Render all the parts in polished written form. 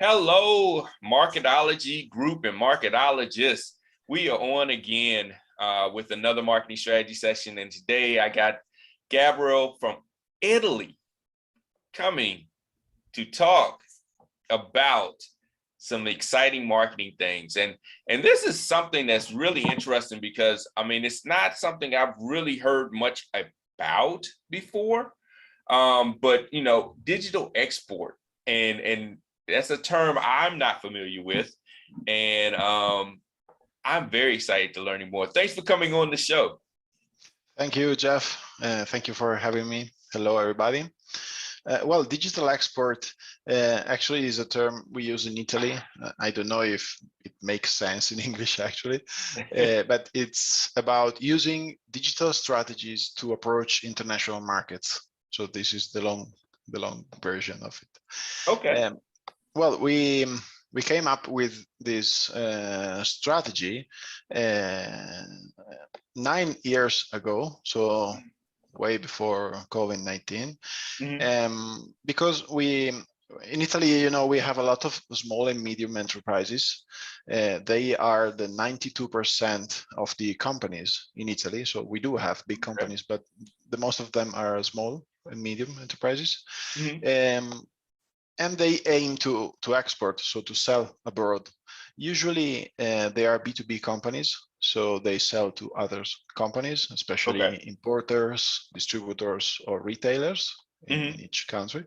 Hello, marketology group and marketologists. We are on again with another marketing strategy session. And today I got Gabriele from Italy coming to talk about some exciting marketing things. And this is something that's really interesting because, it's not something I've really heard much about before, but, digital export and that's a term I'm not familiar with. And I'm very excited to learn more. Thanks for coming on the show. Thank you, Jeff. Thank you for having me. Hello, everybody. Well, digital export actually is a term we use in Italy. I don't know if it makes sense in English, actually, but it's about using digital strategies to approach international markets. So this is the long version of it. Okay. Well, we came up with this strategy 9 years ago, so way before COVID-19, because in Italy, we have a lot of small and medium enterprises. They are the 92% of the companies in Italy. So we do have big companies, but the most of them are small and medium enterprises. And they aim to export, so to sell abroad. Usually they are B2B companies, so they sell to other companies, especially importers, distributors, or retailers in each country.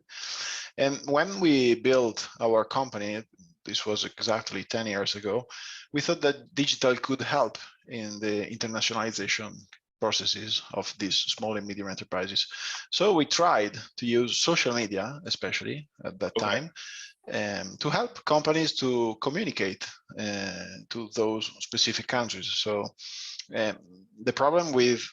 And when we built our company, this was exactly 10 years ago, we thought that digital could help in the internationalization processes of these small and medium enterprises. So we tried to use social media, especially at that time, to help companies to communicate to those specific countries. So the problem with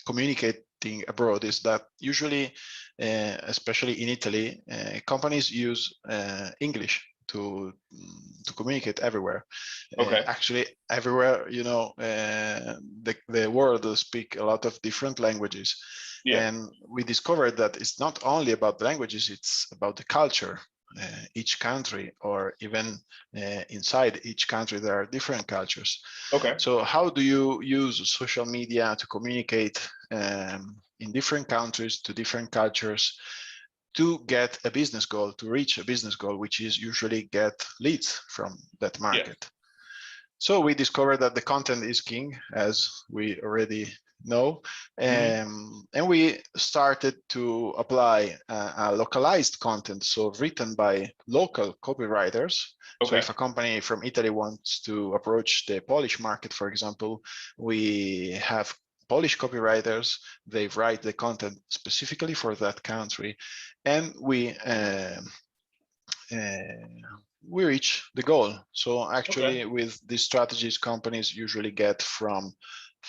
communicating abroad is that usually, especially in Italy, companies use English to communicate everywhere. Actually, everywhere, the world speak a lot of different languages. And we discovered that it's not only about the languages, it's about the culture. Each country, or even inside each country, there are different cultures. So how do you use social media to communicate in different countries to different cultures to get a business goal, to reach a business goal, which is usually get leads from that market? So we discovered that the content is king, as we already know, and we started to apply a localized content, so written by local copywriters. So if a company from Italy wants to approach the Polish market, for example, we have Polish copywriters. They write the content specifically for that country, and we reach the goal. So actually, with these strategies, companies usually get from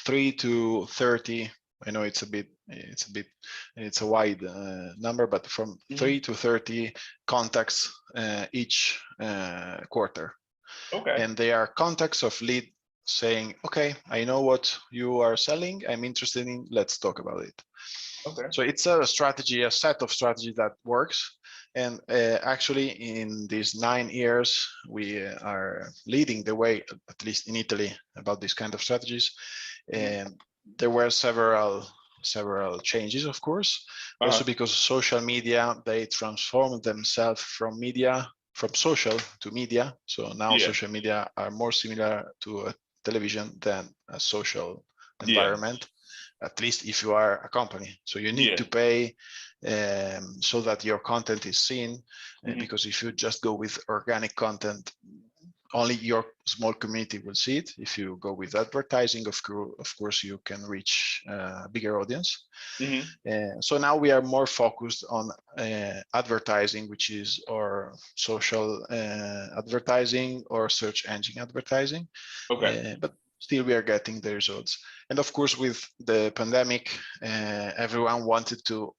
3 to 30. I know it's a wide number, but from 3 to 30 contacts each quarter. And they are contacts of lead saying, okay, I know what you are selling, I'm interested in, let's talk about it. So it's a strategy, a set of strategy that works. And actually, in these 9 years, we are leading the way, at least in Italy, about this kind of strategies. And there were several changes, of course, also because social media, they transformed themselves from social to media. So now social media are more similar to a television than a social environment, at least if you are a company. So you need to pay so that your content is seen, because if you just go with organic content, only your small community will see it. If you go with advertising, of course, you can reach a bigger audience. So now we are more focused on advertising, which is our social advertising or search engine advertising. But still we are getting the results. And of course, with the pandemic, everyone wanted to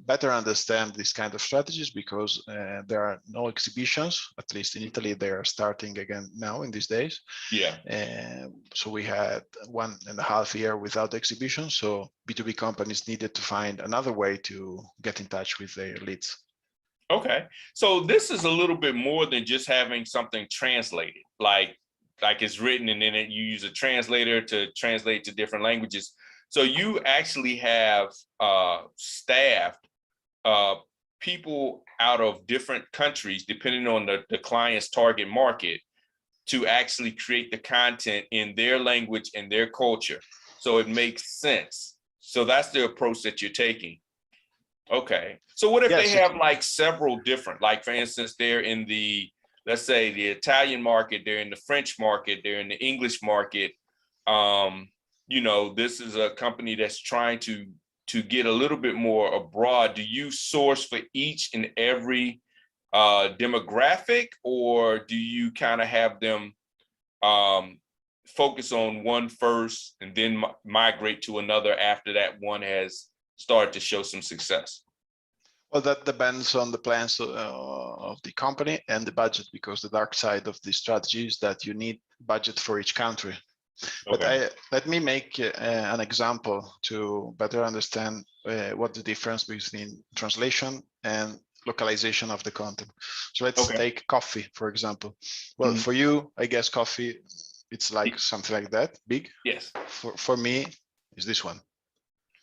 better understand these kind of strategies, because there are no exhibitions, at least in Italy. They are starting again now in these days. So we had 1.5 years without exhibitions. So B2B companies needed to find another way to get in touch with their leads. Okay. So this is a little bit more than just having something translated, like it's written and then you use a translator to translate to different languages. So you actually have staffed people out of different countries, depending on the client's target market, to actually create the content in their language and their culture. So it makes sense. So that's the approach that you're taking. Okay. So what if they Yes, have like several different, like for instance, they're in the, let's say the Italian market, they're in the French market, they're in the English market. This is a company that's trying to get a little bit more abroad. Do you source for each and every demographic, or do you kind of have them focus on one first and then migrate to another after that one has started to show some success? well, that depends on the plans of the company and the budget, because the dark side of the strategy is that you need budget for each country. But Okay. let me make an example to better understand what the difference between translation and localization of the content. So let's Okay. take coffee, for example. Well, for you, I guess coffee, it's like something like that, big. Yes. For me, is this one.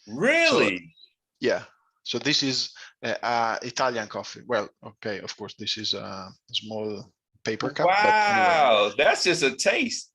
So Really? yeah, so this is Italian coffee. Well, okay, of course, this is a small paper cup, but anyway, Wow. That's just a taste.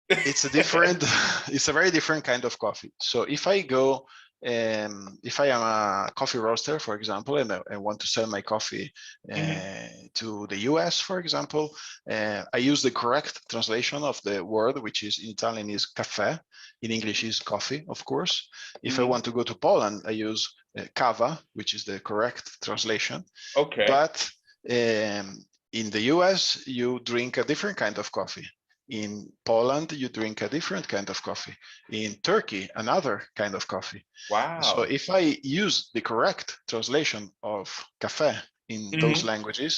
it's a different, it's a very different kind of coffee. So if I go, if I am a coffee roaster, for example, and I want to sell my coffee to the US, for example, I use the correct translation of the word, which is in Italian is caffè, in English is coffee, of course. If I want to go to Poland, I use kava, which is the correct translation. Okay. But in the US, you drink a different kind of coffee. In Poland, you drink a different kind of coffee. In Turkey, another kind of coffee. So Wow. if I use the correct translation of café in those languages,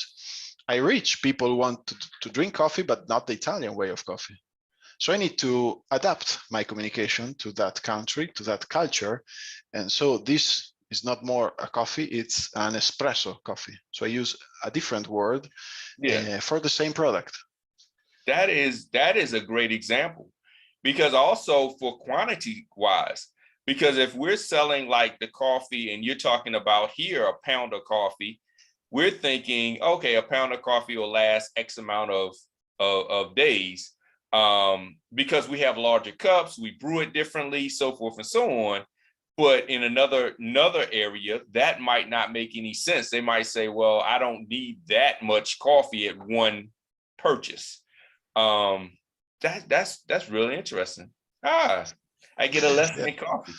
I reach people who want to drink coffee, but not the Italian way of coffee. So I need to adapt my communication to that country, to that culture. And so this is not more a coffee, it's an espresso coffee. So I use a different word Yeah. for the same product. That is a great example, because also for quantity wise, because if we're selling like the coffee and you're talking about here a pound of coffee, we're thinking, okay, a pound of coffee will last X amount of days, because we have larger cups, we brew it differently, so forth and so on. But in another area, that might not make any sense. They might say, well, I don't need that much coffee at one purchase. That's really interesting. I get a lesson Yeah. in coffee.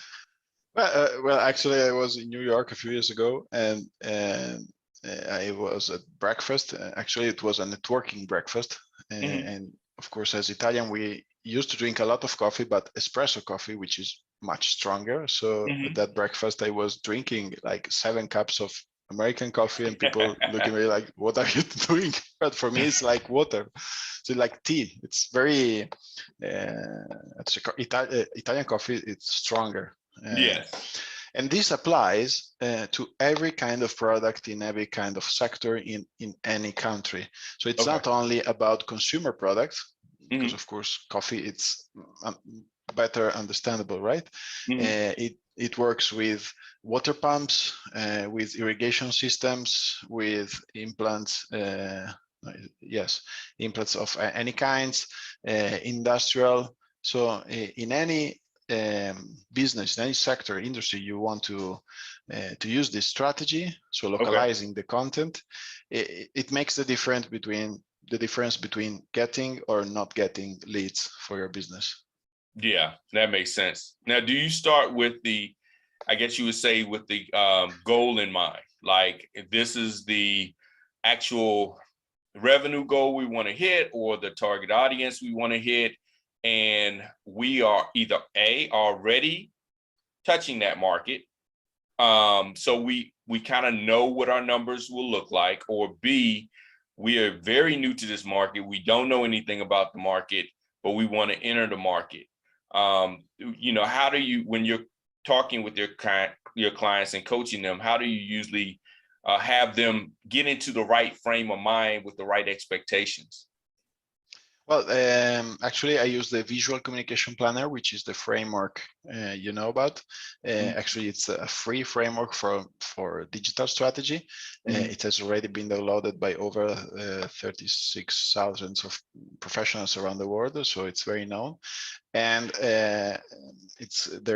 Well, actually, I was in New York a few years ago, and I was at breakfast. Actually, it was a networking breakfast, and of course, as Italian, we used to drink a lot of coffee, but espresso coffee, which is much stronger. So at that breakfast, I was drinking like 7 cups of American coffee, and people looking at me like, "What are you doing?" But for me, it's like water. So like tea. It's very Italian coffee. It's stronger. Yes. And this applies to every kind of product in every kind of sector in any country. So it's Okay. not only about consumer products, because of course coffee it's better understandable, right? It works with water pumps, with irrigation systems, with implants. Yes, implants of any kinds, industrial. So in any business, in any sector, industry, you want to use this strategy. So localizing the content, it makes the difference between getting or not getting leads for your business. Yeah, that makes sense. Now, do you start with I guess you would say with the goal in mind, like if this is the actual revenue goal we want to hit or the target audience we want to hit, and we are either already touching that market, so we kind of know what our numbers will look like, or B, we are very new to this market, we don't know anything about the market, but we want to enter the market. How do you, when you're talking with your clients and coaching them, how do you usually have them get into the right frame of mind with the right expectations? Well, actually, I use the Visual Communication Planner, which is the framework you know about. Actually, it's a free framework for digital strategy. It has already been downloaded by over 36,000 of professionals around the world, so it's very known. And there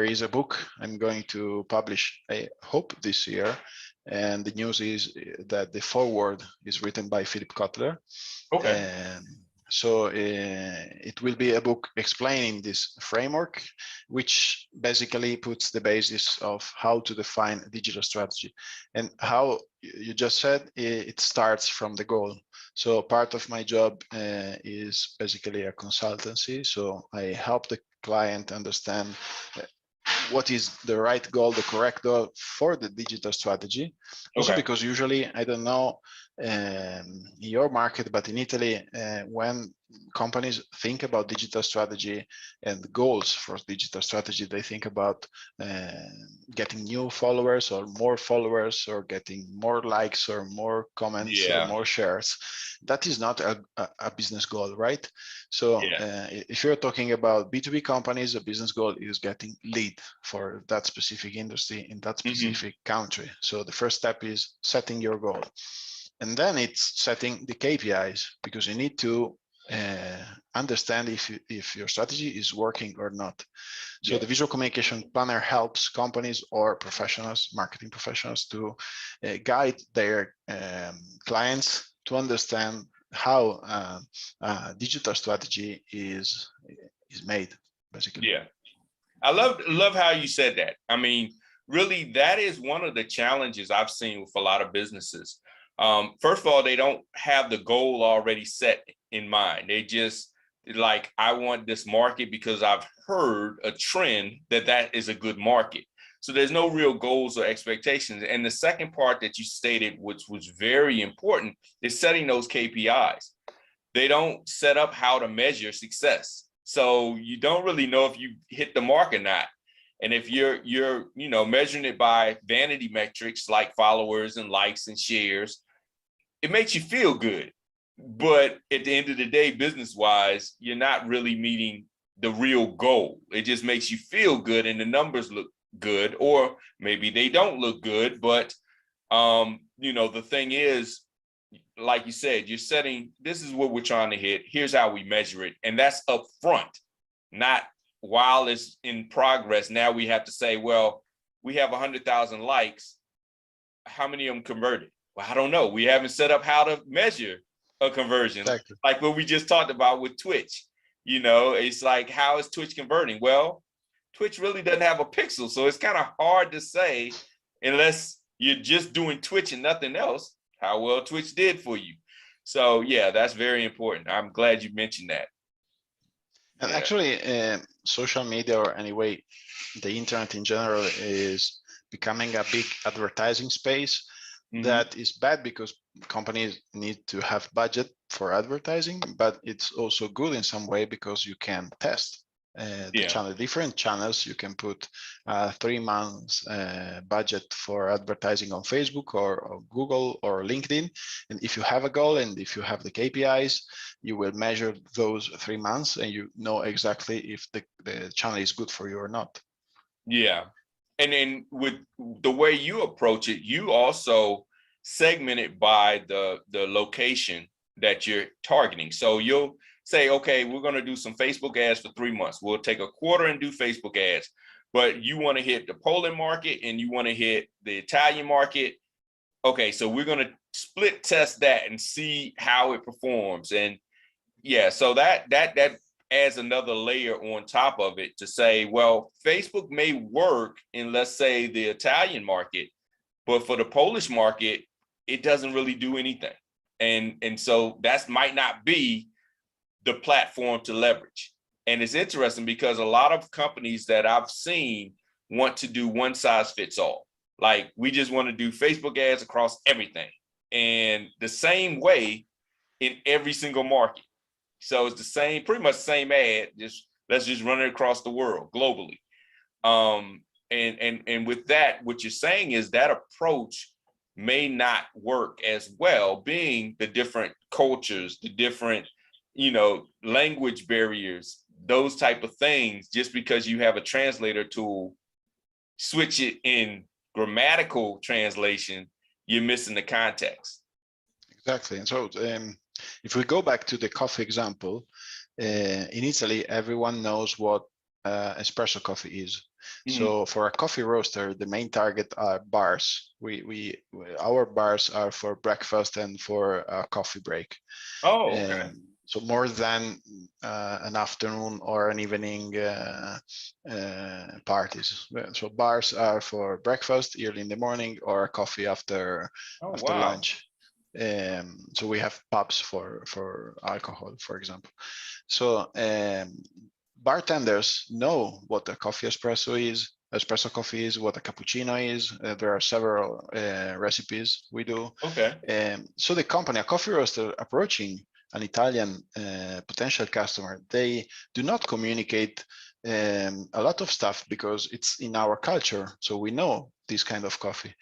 is a book I'm going to publish, I hope this year. And the news is that the foreword is written by Philip Kotler. Okay. So it will be a book explaining this framework, which basically puts the basis of how to define digital strategy. And how you just said, it starts from the goal. So part of my job is basically a consultancy. So I help the client understand what is the right goal, the correct goal for the digital strategy. Also, because usually, I don't know in your market, but in Italy, when companies think about digital strategy and goals for digital strategy, they think about getting new followers or getting more likes or more comments or more shares. That is not a business goal, right? So if you're talking about B2B companies, a business goal is getting lead for that specific industry in that specific country. So the first step is setting your goal. And then it's setting the KPIs, because you need to understand if your strategy is working or not. So the Visual Communication Planner helps companies or professionals, marketing professionals, to guide their clients to understand how digital strategy is made, basically. Yeah, I love how you said that. I mean, really, that is one of the challenges I've seen with a lot of businesses. First of all, they don't have the goal already set in mind. They just like, I want this market because I've heard a trend that is a good market. So there's no real goals or expectations. And the second part that you stated, which was very important, is setting those KPIs. They don't set up how to measure success. So you don't really know if you hit the mark or not. And if you're measuring it by vanity metrics like followers and likes and shares, it makes you feel good. But at the end of the day, business-wise, you're not really meeting the real goal. It just makes you feel good and the numbers look good, or maybe they don't look good. But the thing is, like you said, you're setting, this is what we're trying to hit. Here's how we measure it. And that's up front, not while it's in progress. Now we have to say, well, we have 100,000 likes. How many of them converted? Well, I don't know. We haven't set up how to measure a conversion. Exactly. Like what we just talked about with Twitch. It's like, how is Twitch converting? Well, Twitch really doesn't have a pixel. So it's kind of hard to say, unless you're just doing Twitch and nothing else, how well Twitch did for you. So yeah, that's very important. I'm glad you mentioned that. And actually, social media, or anyway, the internet in general, is becoming a big advertising space. That is bad because companies need to have budget for advertising, but it's also good in some way because you can test the channel, different channels. You can put 3 months budget for advertising on Facebook or Google or LinkedIn. And if you have a goal and if you have the KPIs, you will measure those 3 months and you know exactly if the channel is good for you or not. Yeah. And then with the way you approach it, you also segment it by the location that you're targeting. So you'll say, okay, we're going to do some Facebook ads for 3 months. We'll take a quarter and do Facebook ads, but you want to hit the Poland market and you want to hit the Italian market. Okay, so we're going to split test that and see how it performs. And yeah, so that adds another layer on top of it to say, well, Facebook may work in, let's say, the Italian market, but for the Polish market, it doesn't really do anything. And so that might not be the platform to leverage. And it's interesting because a lot of companies that I've seen want to do one size fits all. Like, we just want to do Facebook ads across everything and the same way in every single market. So it's the same, pretty much the same ad, just let's just run it across the world globally. And with that, what you're saying is that approach may not work as well, being the different cultures, the different, language barriers, those type of things. Just because you have a translator tool, switch it in grammatical translation, you're missing the context. Exactly. And so if we go back to the coffee example, in Italy, everyone knows what espresso coffee is. So for a coffee roaster, the main target are bars. Our bars are for breakfast and for a coffee break. Oh, okay. So more than an afternoon or an evening parties. So bars are for breakfast early in the morning or coffee after Wow. lunch. So we have pubs for alcohol, for example. So bartenders know what a coffee espresso coffee is, what a cappuccino is. There are several recipes we do. Okay. So the company, a coffee roaster approaching an Italian potential customer, they do not communicate a lot of stuff because it's in our culture. So we know this kind of coffee.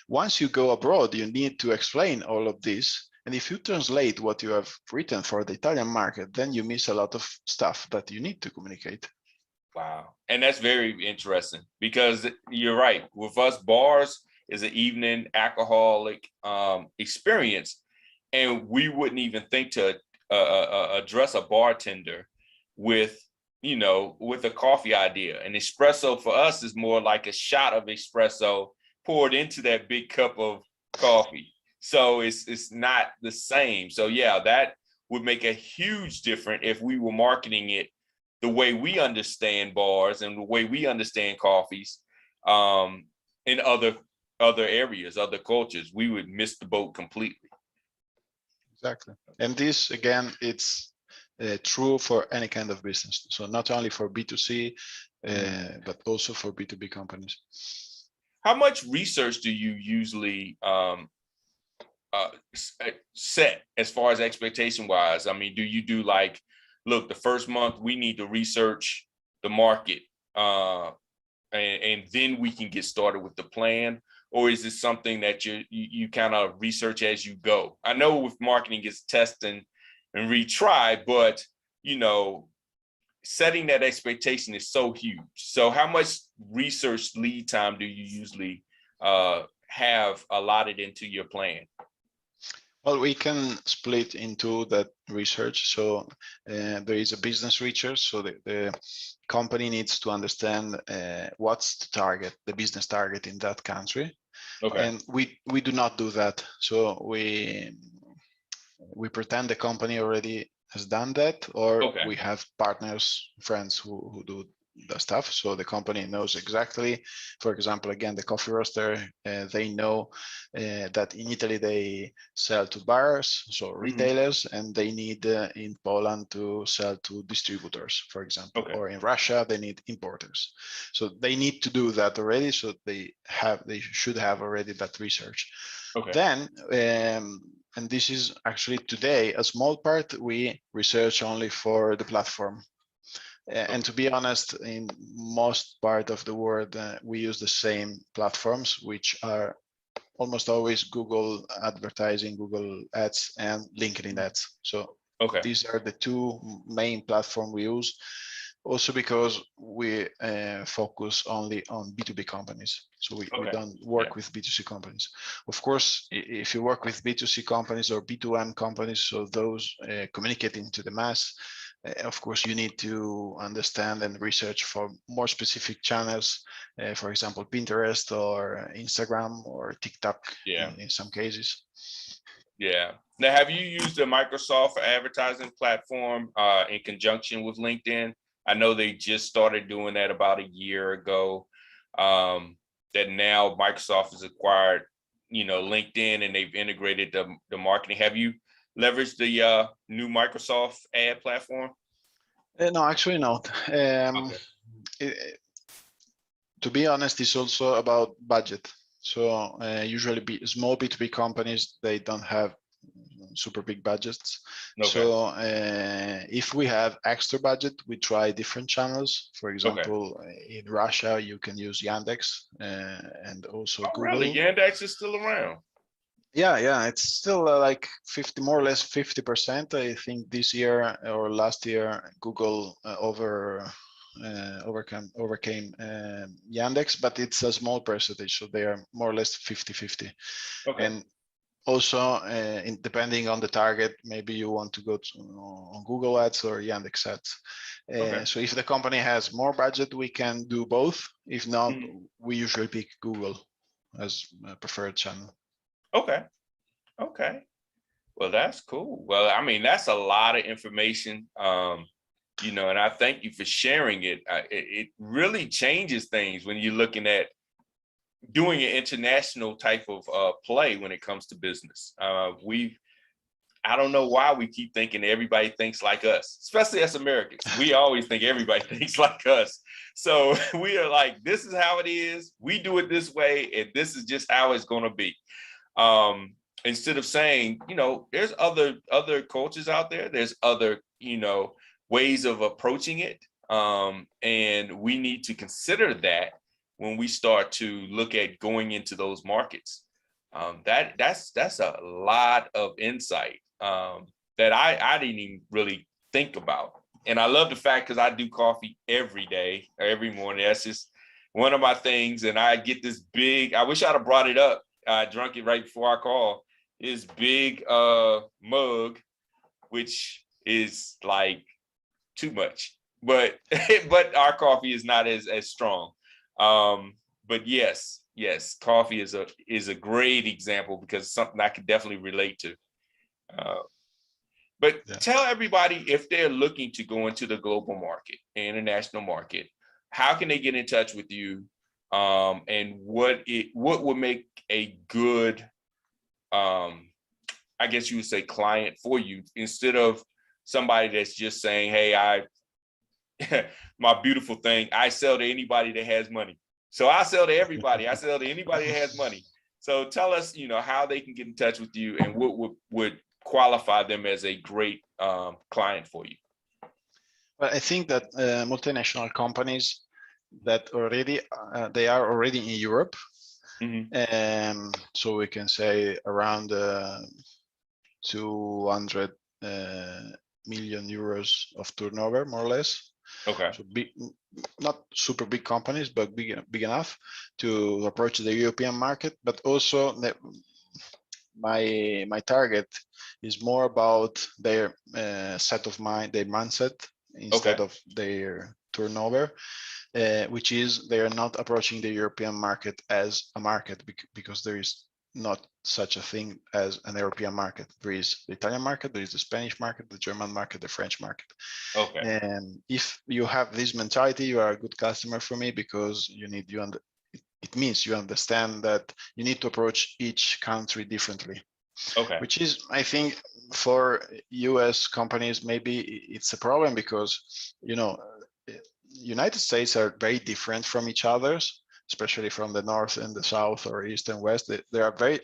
Once you go abroad, you need to explain all of this. And if you translate what you have written for the Italian market, then you miss a lot of stuff that you need to communicate. Wow. And that's very interesting because you're right. With us, bars is an evening alcoholic experience. And we wouldn't even think to address a bartender with, with a coffee idea. An espresso for us is more like a shot of espresso poured into that big cup of coffee. So it's not the same. So yeah, that would make a huge difference if we were marketing it the way we understand bars and the way we understand coffees in other areas, other cultures. We would miss the boat completely. Exactly. And this, again, it's true for any kind of business. So not only for B2C, but also for B2B companies. How much research do you usually set as far as expectation wise? I mean, do you do like, look, the first month we need to research the market and then we can get started with the plan? Or is it something that you kind of research as you go? I know with marketing it's test and retry, but setting that expectation is so huge. So how much research lead time do you usually have allotted into your plan? Well, we can split into that research. So there is a business research. So the company needs to understand what's the business target in that country. Okay. And we do not do that. So we pretend the company already has done that, or we have partners, friends who do the stuff. So the company knows exactly, for example, again, the coffee roaster, they know that in Italy they sell to bars, so retailers, and they need in Poland to sell to distributors, for example, or in Russia, they need importers. So they need to do that already. So they should have already that research. Then, and this is actually today a small part, we research only for the platform. And to be honest, in most part of the world, we use the same platforms, which are almost always Google advertising, Google ads, and LinkedIn ads. So these are the two main platforms we use. Also because we focus only on B2B companies. So we don't work with B2C companies. Of course, if you work with B2C companies or B2M companies, so those communicating to the mass, of course, you need to understand and research for more specific channels, for example, Pinterest or Instagram or TikTok in some cases. Yeah. Now, have you used the Microsoft advertising platform in conjunction with LinkedIn? I know they just started doing that about a year ago. That now Microsoft has acquired, LinkedIn, and they've integrated the marketing. Have you leveraged the new Microsoft ad platform? No, actually not. To be honest, it's also about budget. So usually small B2B companies, they don't have super big budgets. So if we have extra budget, we try different channels. For example, in Russia, you can use Yandex and also Google. Really? Yandex is still around? Yeah, it's still like 50, more or less 50%. I think this year or last year, Google overcame Yandex, but it's a small percentage, so they are more or less 50-50. Okay. And also, depending on the target, maybe you want to go to on Google Ads or Yandex Ads. Okay. So if the company has more budget, we can do both. If not, Mhm. we usually pick Google as a preferred channel. Okay. Okay. Well, that's cool. Well, I mean, that's a lot of information, and I thank you for sharing it. It really changes things when you're looking at doing an international type of play when it comes to business. I don't know why we keep thinking everybody thinks like us, especially as Americans. We always think everybody thinks like us. So we are like, this is how it is. We do it this way, and this is just how it's going to be. Instead of saying, there's other cultures out there. There's other, ways of approaching it. And we need to consider that when we start to look at going into those markets. That's a lot of insight that I didn't even really think about. And I love the fact because I do coffee every day, every morning. That's just one of my things. And I get this big, I wish I'd have brought it up. I drunk it right before our call. This big mug, which is like too much. But but our coffee is not as strong. But yes, coffee is a great example because it's something I can definitely relate to. Uh, but Yeah. tell everybody if they're looking to go into the global market, international market, how can they get in touch with you? And what would make a good, I guess you would say, client for you instead of somebody that's just saying, "Hey, my beautiful thing, I sell to anybody that has money." So I sell to everybody. I sell to anybody that has money. So tell us, how they can get in touch with you and what would qualify them as a great client for you. Well, I think that multinational companies that already they are already in Europe, so we can say around 200 million euros of turnover, more or less. Okay. So big, not super big companies, but big enough to approach the European market. But also my target is more about their set of mind, their mindset instead of their turnover, which is they are not approaching the European market as a market because there is not such a thing as an European market. There is the Italian market, there is the Spanish market, the German market, the French market. Okay. And if you have this mentality, you are a good customer for me because it means you understand that you need to approach each country differently. Okay. Which is, I think, for US companies, maybe it's a problem because, United States are very different from each other's, especially from the North and the South or East and West. There are very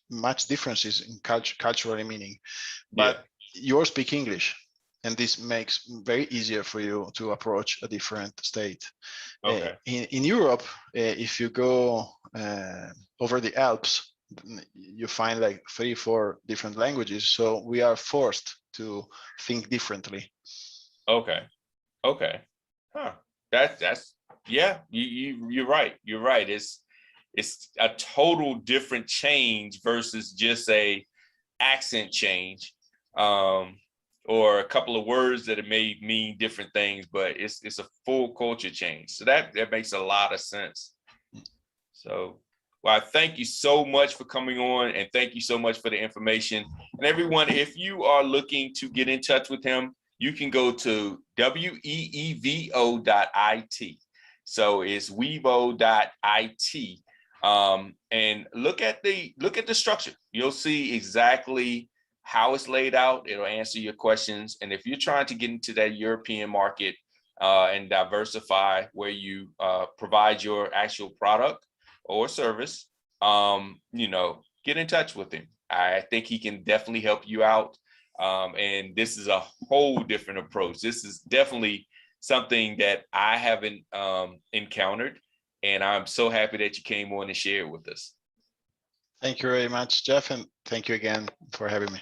much differences in culturally meaning, but you all speak English. And this makes very easier for you to approach a different state. Okay. In Europe, if you go over the Alps, you find like 3-4 different languages. So we are forced to think differently. Okay. Okay. Huh. That's yeah, you're right. You're right. It's a total different change versus just a accent change. Or a couple of words that it may mean different things, but it's a full culture change. So that makes a lot of sense. So, well, I thank you so much for coming on, and thank you so much for the information. And everyone, if you are looking to get in touch with him, you can go to weevo.it. So it's weevo.it. And look at the structure. You'll see exactly how it's laid out. It'll answer your questions. And if you're trying to get into that European market and diversify where you provide your actual product or service, get in touch with him. I think he can definitely help you out. And this is a whole different approach. This is definitely something that I haven't encountered. And I'm so happy that you came on and shared with us. Thank you very much, Jeff, and thank you again for having me.